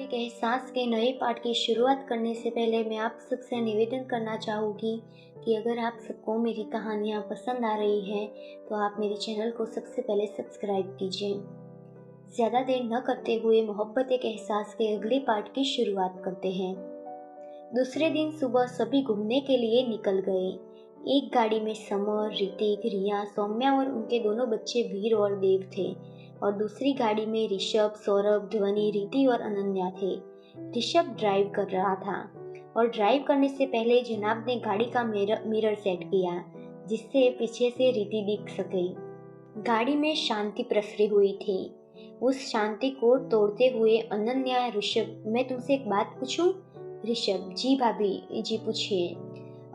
एक एहसास के नए पार्ट की शुरुआत करने से पहले मैं आप सबसे निवेदन करना चाहूँगी कि अगर आप सबको मेरी कहानियाँ पसंद आ रही हैं तो आप मेरे चैनल को सबसे पहले सब्सक्राइब कीजिए। ज़्यादा देर न करते हुए मोहब्बत एक एहसास के अगले पार्ट की शुरुआत करते हैं। दूसरे दिन सुबह सभी घूमने के लिए निकल गए। एक गाड़ी में समर, ऋतिक, रिया, सौम्या और उनके दोनों बच्चे वीर और देव थे और दूसरी गाड़ी में ऋषभ, सौरभ, ध्वनि, रिति और अनन्या थे। ऋषभ ड्राइव कर रहा था और ड्राइव करने से पहले जनाब ने गाड़ी का मिरर सेट किया जिससे पीछे से रिति दिख सके। गाड़ी में शांति प्रसरी हुई थी। उस शांति को तोड़ते हुए अनन्या, ऋषभ, मैं तुमसे एक बात पूछूं? ऋषभ, जी भाभी जी पूछिए।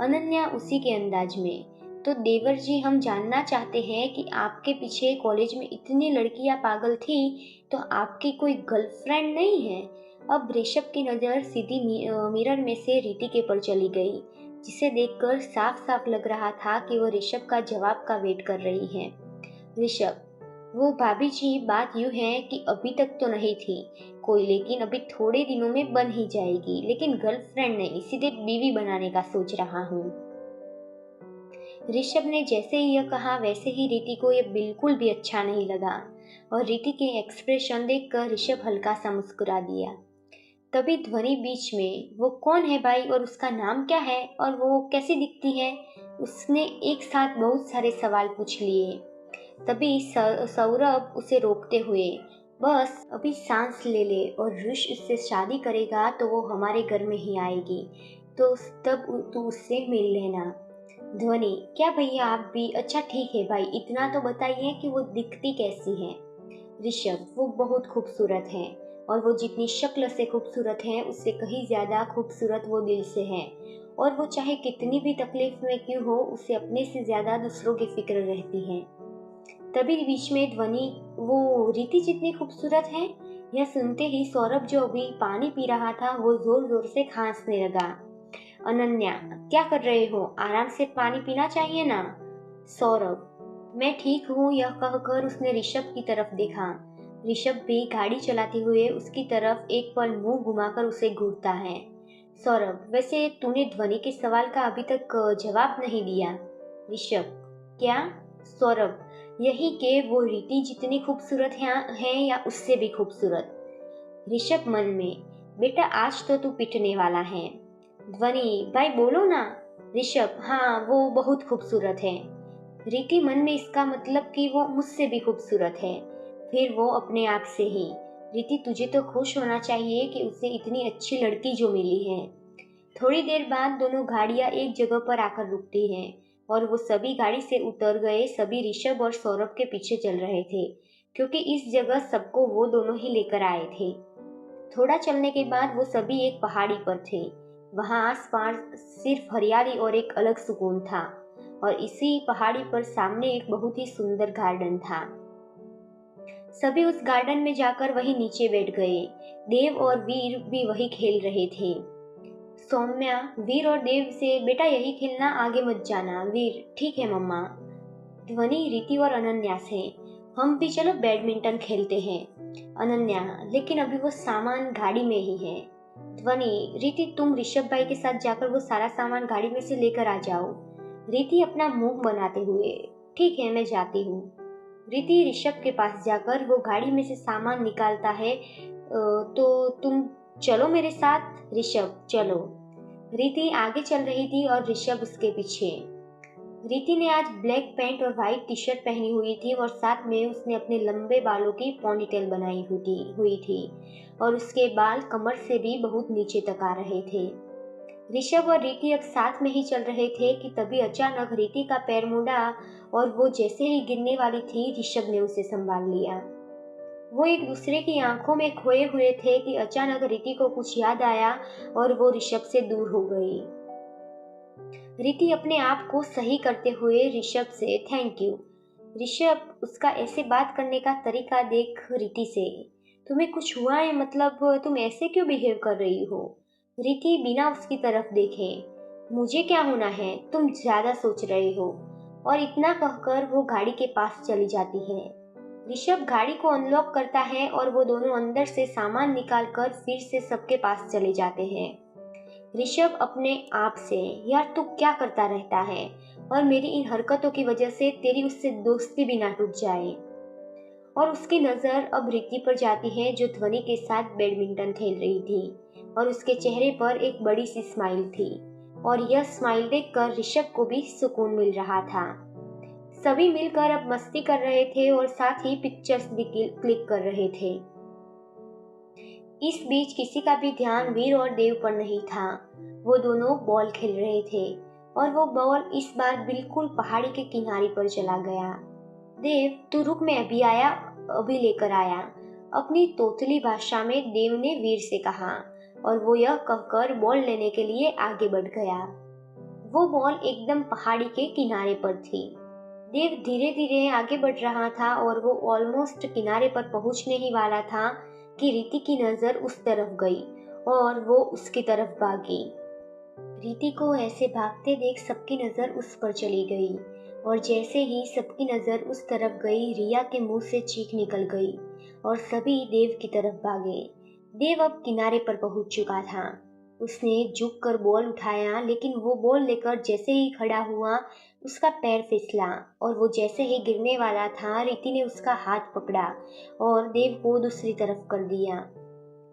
अनन्या उसी के अंदाज में, तो देवर जी हम जानना चाहते हैं कि आपके पीछे कॉलेज में इतनी लड़कियां पागल थी तो आपकी कोई गर्लफ्रेंड नहीं है? अब ऋषभ की नज़र सीधी मिरर में से रिति के पर चली गई जिसे देखकर साफ साफ लग रहा था कि वह ऋषभ का जवाब का वेट कर रही है। ऋषभ, वो भाभी जी बात यूँ है कि अभी तक तो नहीं थी कोई, लेकिन अभी थोड़े दिनों में बन ही जाएगी, लेकिन गर्लफ्रेंड नहीं, सीधे बीवी बनाने का सोच रहा हूँ। ऋषभ ने जैसे ही यह कहा वैसे ही रिति को यह बिल्कुल भी अच्छा नहीं लगा और रिति के एक्सप्रेशन देखकर ऋषभ हल्का सा मुस्कुरा दिया। तभी ध्वनि बीच में, वो कौन है भाई और उसका नाम क्या है और वो कैसी दिखती है? उसने एक साथ बहुत सारे सवाल पूछ लिए। तभी सौरभ उसे रोकते हुए, बस अभी सांस ले ले और ऋष उससे शादी करेगा तो वो हमारे घर में ही आएगी, तो तब तू उससे मिल लेना। ध्वनि, क्या भैया आप भी? अच्छा ठीक है भाई, इतना तो बताइए कि वो दिखती कैसी है? ऋषभ, वो बहुत खूबसूरत है और वो जितनी शक्ल से खूबसूरत है उससे कहीं ज्यादा खूबसूरत वो दिल से है और वो चाहे कितनी भी तकलीफ में क्यों हो उसे अपने से ज्यादा दूसरों की फिक्र रहती है। तभी बीच में ध्वनि, वो रीति जितनी खूबसूरत है? यह सुनते ही सौरभ जो अभी पानी पी रहा था वो जोर जोर से खांसने लगा। अनन्या, क्या कर रहे हो? आराम से पानी पीना चाहिए ना। सौरभ, मैं ठीक हूँ, यह कहकर उसने ऋषभ की तरफ देखा। ऋषभ भी गाड़ी चलाते हुए उसकी तरफ एक पल मुंह घुमाकर उसे घूरता है। सौरभ, वैसे तूने ध्वनि के सवाल का अभी तक जवाब नहीं दिया। ऋषभ, क्या? सौरभ, यही के वो रीति जितनी खूबसूरत है या उससे भी खूबसूरत? ऋषभ मन में, बेटा आज तो तू पिटने वाला है। ध्वनि, भाई बोलो ना। ऋषभ, हाँ वो बहुत खूबसूरत है। रीति मन में, इसका मतलब कि वो मुझसे भी खूबसूरत है। फिर वो अपने आप से ही, रीति तुझे तो खुश होना चाहिए कि उसे इतनी अच्छी लड़की जो मिली है। थोड़ी देर बाद दोनों गाड़ियां एक जगह पर आकर रुकती हैं और वो सभी गाड़ी से उतर गए। सभी ऋषभ और सौरभ के पीछे चल रहे थे क्योंकि इस जगह सबको वो दोनों ही लेकर आए थे। थोड़ा चलने के बाद वो सभी एक पहाड़ी पर थे। वहां आसपास सिर्फ हरियाली और एक अलग सुकून था और इसी पहाड़ी पर सामने एक बहुत ही सुंदर गार्डन था। सभी उस गार्डन में जाकर वहीं नीचे बैठ गए। देव और वीर भी वही खेल रहे थे। सौम्या वीर और देव से, बेटा यही खेलना, आगे मत जाना। वीर, ठीक है मम्मा। ध्वनि रिति और अनन्या से, हम भी चलो बैडमिंटन खेलते हैं। अनन्या, लेकिन अभी वो सामान गाड़ी में ही है। ध्वनि, रिति तुम ऋषभ भाई के साथ जाकर वो सारा सामान गाड़ी में से लेकर आ जाओ। रिति अपना मुंह बनाते हुए, ठीक है मैं जाती हूँ। रिति ऋषभ के पास जाकर वो गाड़ी में से सामान निकालता है। तो तुम चलो मेरे साथ। ऋषभ, चलो। रिति आगे चल रही थी और ऋषभ उसके पीछे। रिति ने आज ब्लैक पैंट और वाइट टी शर्ट पहनी हुई थी और साथ में उसने अपने लंबे बालों की पोनीटेल बनाई हुई थी और उसके बाल कमर से भी बहुत नीचे तक आ रहे थे। ऋषभ और रिति अब साथ में ही चल रहे थे कि तभी अचानक रिति का पैर मुड़ा और वो जैसे ही गिरने वाली थी ऋषभ ने उसे संभाल लिया। वो एक दूसरे की आंखों में खोए हुए थे कि अचानक रिति को कुछ याद आया और वो ऋषभ से दूर हो गई। रिति अपने आप को सही करते हुए ऋषभ से, थैंक यू। ऋषभ उसका ऐसे बात करने का तरीका देख रिति से, तुम्हें कुछ हुआ है? मतलब तुम ऐसे क्यों बिहेव कर रही हो? रिति बिना उसकी तरफ देखे, मुझे क्या होना है, तुम ज्यादा सोच रहे हो। और इतना कहकर वो गाड़ी के पास चली जाती है। ऋषभ गाड़ी को अनलॉक करता है और वो दोनों अंदर से सामान निकालकर फिर से सबके पास चले जाते हैं। ऋषभ अपने आप से, यार तू क्या करता रहता है और मेरी इन हरकतों की वजह से तेरी उससे दोस्ती भी ना टूट जाए। और उसकी नज़र अब रिति पर जाती है जो ध्वनि के साथ बैडमिंटन खेल रही थी और उसके चेहरे पर एक बड़ी सी स्माइल थी और यह स्माइल देखकर ऋषभ को भी सुकून मिल रहा था। सभी मिलकर अब मस्ती कर रहे थे और साथ ही पिक्चर्स भी क्लिक कर रहे थे। इस बीच किसी का भी ध्यान वीर और देव पर नहीं था। वो दोनों बॉल खेल रहे थे और वो बॉल इस बार बिल्कुल पहाड़ी के किनारे पर चला गया। देव तू रुक, मैं अभी आया, अभी लेकर आया, अपनी तोतली भाषा में देव ने वीर से कहा और वो यह कहकर बॉल लेने के लिए आगे बढ़ गया। वो बॉल एकदम पहाड़ी के किनारे पर थी। देव धीरे धीरे आगे बढ़ रहा था और वो ऑलमोस्ट किनारे पर पहुंचने ही वाला था कि रीति की नजर उस तरफ गई और वो उसकी तरफ भागी। रीति को ऐसे भागते देख सबकी नजर उस पर चली गई और जैसे ही सबकी नजर उस तरफ गई, रिया के मुंह से चीख निकल गई और सभी देव की तरफ भागे। देव अब किनारे पर पहुंच चुका था। उसने झुक कर बॉल उठाया, लेकिन वो बॉल लेकर जैसे ही खड़ा हुआ उसका पैर फिसला और वो जैसे ही गिरने वाला था, रीति ने उसका हाथ पकड़ा और देव को दूसरी तरफ कर दिया।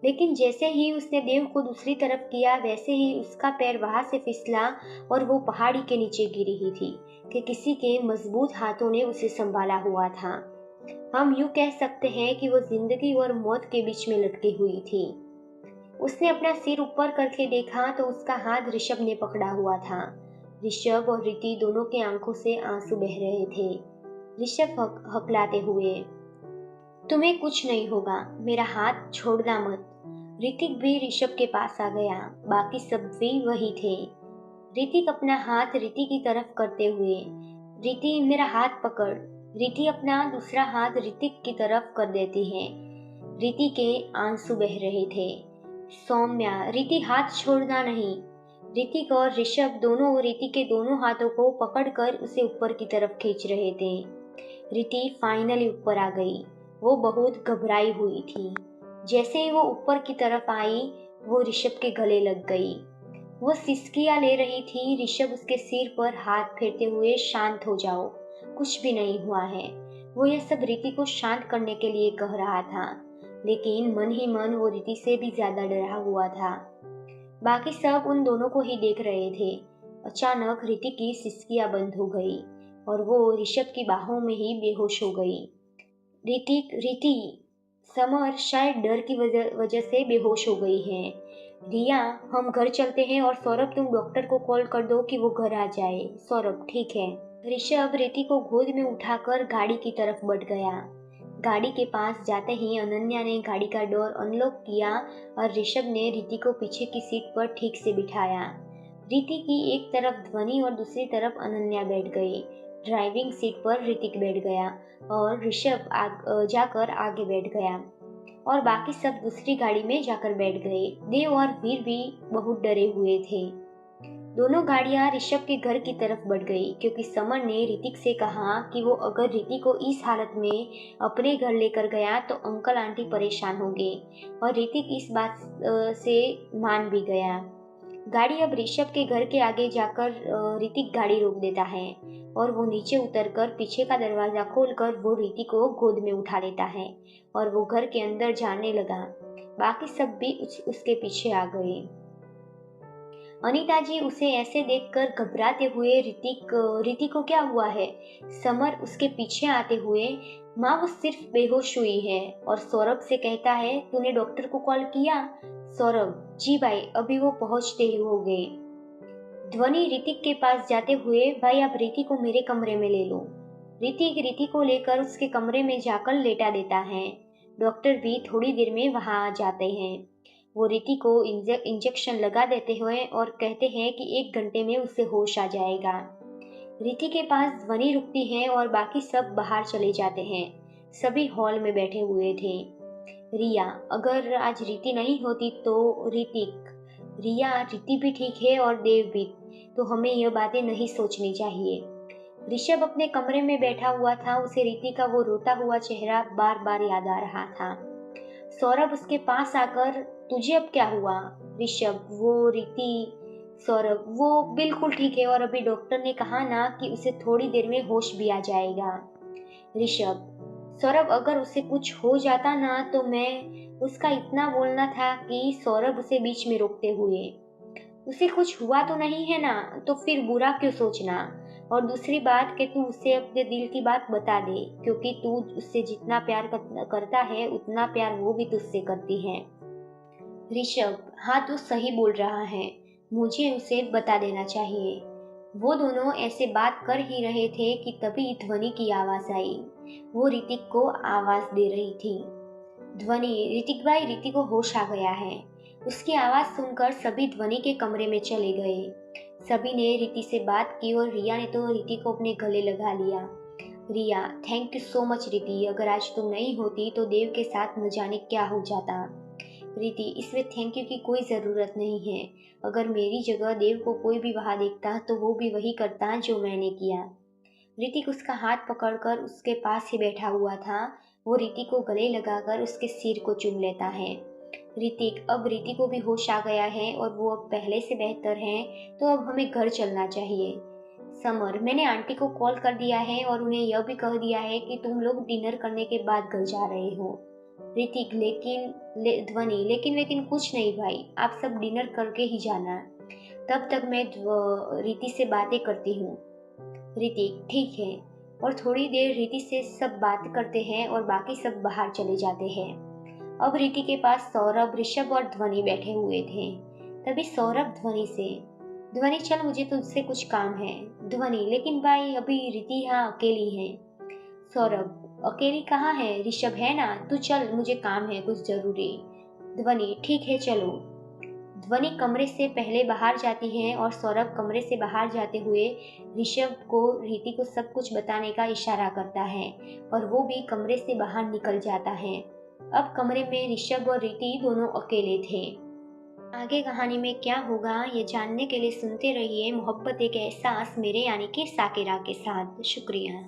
लेकिन जैसे ही उसने देव को दूसरी तरफ किया, वैसे ही उसका पैर वहां से फिसला और वो पहाड़ी के नीचे गिरी ही थी कि किसी के मजबूत हाथों ने उसे संभाला हुआ था। हम यूं कह सकते हैं कि वो जिंदगी और मौत के बीच में लटकी हुई थी। उसने अपना सिर ऊपर करके देखा तो उसका हाथ ऋषभ ने पकड़ा हुआ था। ऋषभ और रीति दोनों की आंखों से आंसू बह रहे थे। ऋषभ हकलाते हुए, तुम्हें कुछ नहीं होगा, मेरा हाथ छोड़ना मत। ऋतिक भी ऋषभ के पास आ गया। बाकी सब भी वही थे। ऋतिक अपना हाथ रीति की तरफ करते हुए, रीति मेरा हाथ पकड़। रीति अपना दूसरा हाथ ऋतिक की तरफ कर देती है। रीति के आंसू बह रहे थे। सौम्या, रीति हाथ छोड़ना नहीं। ऋतिक और ऋषभ दोनों रीति के दोनों हाथों को पकड़कर उसे ऊपर की तरफ खींच रहे थे। रीति फाइनली ऊपर आ गई। वो बहुत घबराई हुई थी। जैसे ही वो ऊपर की तरफ आई, वो ऋषभ के गले लग गई। वो सिसकियां ले रही थी। ऋषभ उसके सिर पर हाथ फेरते हुए, शांत हो जाओ, कुछ भी नहीं हुआ है। वो यह सब रीति को शांत करने के लिए कह रहा था, लेकिन मन ही मन वो रीति से भी ज्यादा डरा हुआ था। बाकी सब उन दोनों को ही देख रहे थे। अचानक रीति की सिसकियां बंद हो गई और वो ऋषभ की बाहों में ही बेहोश हो गई। रीति, समर शायद डर की वजह से बेहोश हो गई है। रिया, हम घर चलते हैं और सौरभ तुम डॉक्टर को कॉल कर दो कि वो घर आ जाए। सौरभ, ठीक है। ऋषभ रीति को गोद में उठाकर गाड़ी की तरफ बढ़ गया। गाड़ी के पास जाते ही अनन्या ने गाड़ी का डोर अनलॉक किया और ऋषभ ने रीति को पीछे की सीट पर ठीक से बिठाया। रीति की एक तरफ ध्वनि और दूसरी तरफ अनन्या बैठ गई। ड्राइविंग सीट पर ऋतिक बैठ गया और ऋषभ जाकर आगे बैठ गया और बाकी सब दूसरी गाड़ी में जाकर बैठ गए। देव और वीर भी बहुत डरे हुए थे। दोनों गाड़ियां ऋषभ के घर की तरफ बढ़ गई क्योंकि समर ने ऋतिक से कहा कि वो अगर रीति को इस हालत में अपने घर लेकर गया तो अंकल आंटी परेशान होंगे और ऋतिक इस बात से मान भी गया। गाड़ी अब ऋषभ के घर के आगे जाकर ऋतिक गाड़ी रोक देता है और वो नीचे उतरकर पीछे का दरवाजा खोलकर वो रीति को गोद में उठा लेता है और वो घर के अंदर जाने लगा। बाकी सब भी उसके पीछे आ गए। अनीता जी उसे ऐसे देखकर घबराते हुए, रीति को क्या हुआ है? समर उसके पीछे आते हुए, माँ वो सिर्फ बेहोश हुई है। और सौरभ से कहता है, तूने डॉक्टर को कॉल किया? सौरभ, जी भाई, अभी वो पहुंचते ही हो गए। ध्वनि ऋतिक के पास जाते हुए, भाई आप रीति को मेरे कमरे में ले लो। ऋतिक रीति को लेकर उसके कमरे में जाकर लेटा देता है। डॉक्टर भी थोड़ी देर में वहां आ जाते हैं। वो रीति को इंजेक्शन लगा देते हुए और कहते हैं कि 1 घंटे में उसे होश आ जाएगा। रीति के पास ध्वनि रुकती है और बाकी सब बाहर चले जाते हैं। सभी हॉल में बैठे हुए थे। रिया, अगर आज रीति नहीं होती तो ऋतिक, रिया, रीति भी ठीक है और देव भी, तो हमें यह बातें नहीं सोचनी चाहिए। ऋषभ अपने कमरे में बैठा हुआ था। उसे रीति का वो रोता हुआ चेहरा बार बार याद आ रहा था। सौरभ उसके पास आकर, तुझे अब क्या हुआ? ऋषभ, वो रीति। सौरभ, वो बिल्कुल ठीक है और अभी डॉक्टर ने कहा ना कि उसे थोड़ी देर में होश भी आ जाएगा। ऋषभ, सौरभ, अगर उसे कुछ हो जाता ना तो मैं उसका इतना बोलना था कि सौरभ उसे बीच में रोकते हुए, उसे कुछ हुआ तो नहीं है ना, तो फिर बुरा क्यों सोचना? और दूसरी बात कि तू उसे अपने दिल की बात बता दे, क्योंकि तू उससे जितना प्यार करता है उतना प्यार वो भी तुझसे करती है। ऋषभ, हाँ तू सही बोल रहा है, मुझे उसे बता देना चाहिए। वो दोनों ऐसे बात कर ही रहे थे कि तभी ध्वनि की आवाज आई। वो ऋतिक को आवाज दे रही थी। ध्वनि, ऋतिक भाई, ऋतिक को होश आ गया है। उसकी आवाज सुनकर सभी ध्वनि के कमरे में चले गए। सभी ने रीति से बात की और रिया ने तो रीति को अपने गले लगा लिया। रिया, थैंक यू सो मच रीति, अगर आज तुम नहीं होती तो देव के साथ न जाने क्या हो जाता। रीति, इसमें थैंक यू की कोई ज़रूरत नहीं है। अगर मेरी जगह देव को कोई भी वहाँ देखता तो वो भी वही करता जो मैंने किया। ऋतिक उसका हाथ पकड़कर उसके पास ही बैठा हुआ था। वो रीति को गले लगाकर उसके सिर को चूम लेता है। ऋतिक, अब रीति को भी होश आ गया है और वो अब पहले से बेहतर है, तो अब हमें घर चलना चाहिए। समर, मैंने आंटी को कॉल कर दिया है और उन्हें यह भी कह दिया है कि तुम लोग डिनर करने के बाद घर जा रहे हो। ऋतिक, ध्वनि, लेकिन कुछ नहीं भाई, आप सब डिनर करके ही जाना, तब तक मैं रीति से बातें करती हूँ। ऋतिक, ठीक है। और थोड़ी देर रीति से सब बात करते हैं और बाकी सब बाहर चले जाते हैं। अब रीति के पास सौरभ, ऋषभ और ध्वनि बैठे हुए थे। तभी सौरभ ध्वनि से, ध्वनि चल मुझे तुझसे कुछ काम है। ध्वनि, लेकिन भाई अभी रीति यहाँ अकेली है। सौरभ, अकेली कहाँ है? ऋषभ है ना, तू चल, मुझे काम है कुछ जरूरी। ध्वनि, ठीक है चलो। ध्वनि कमरे से पहले बाहर जाती है और सौरभ कमरे से बाहर जाते हुए ऋषभ को रीति को सब कुछ बताने का इशारा करता है और वो भी कमरे से बाहर निकल जाता है। अब कमरे में ऋषभ और रीति दोनों अकेले थे। आगे कहानी में क्या होगा ये जानने के लिए सुनते रहिए मोहब्बत एक एहसास, मेरे यानी कि साकिरा के साथ। शुक्रिया।